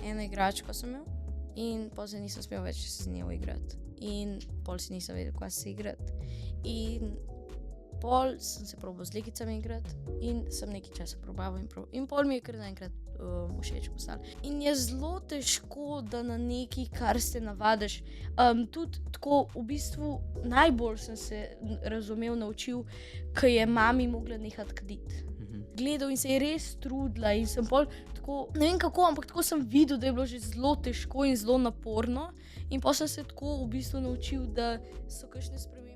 eno igračko sem imel in pol se nisem smel več s njo igrati. In pol si nisem vedel, kaj se igrati. In pol sem se probal z legicami igrati in sem nekaj časa probaval in pol mi je kar naenkrat všeč postalo. In je zelo težko, da na nekaj, kar se navadiš. Tudi tako v bistvu najbolj sem se naučil, ko je mami mogla nehati kaditi. Gledal in se je res trudila in sem pol tako, ne vem kako, ampak tako sem videl, da je bilo že zelo težko in zelo naporno in pol sem se tako v bistvu naučil, da so kakšne spremembe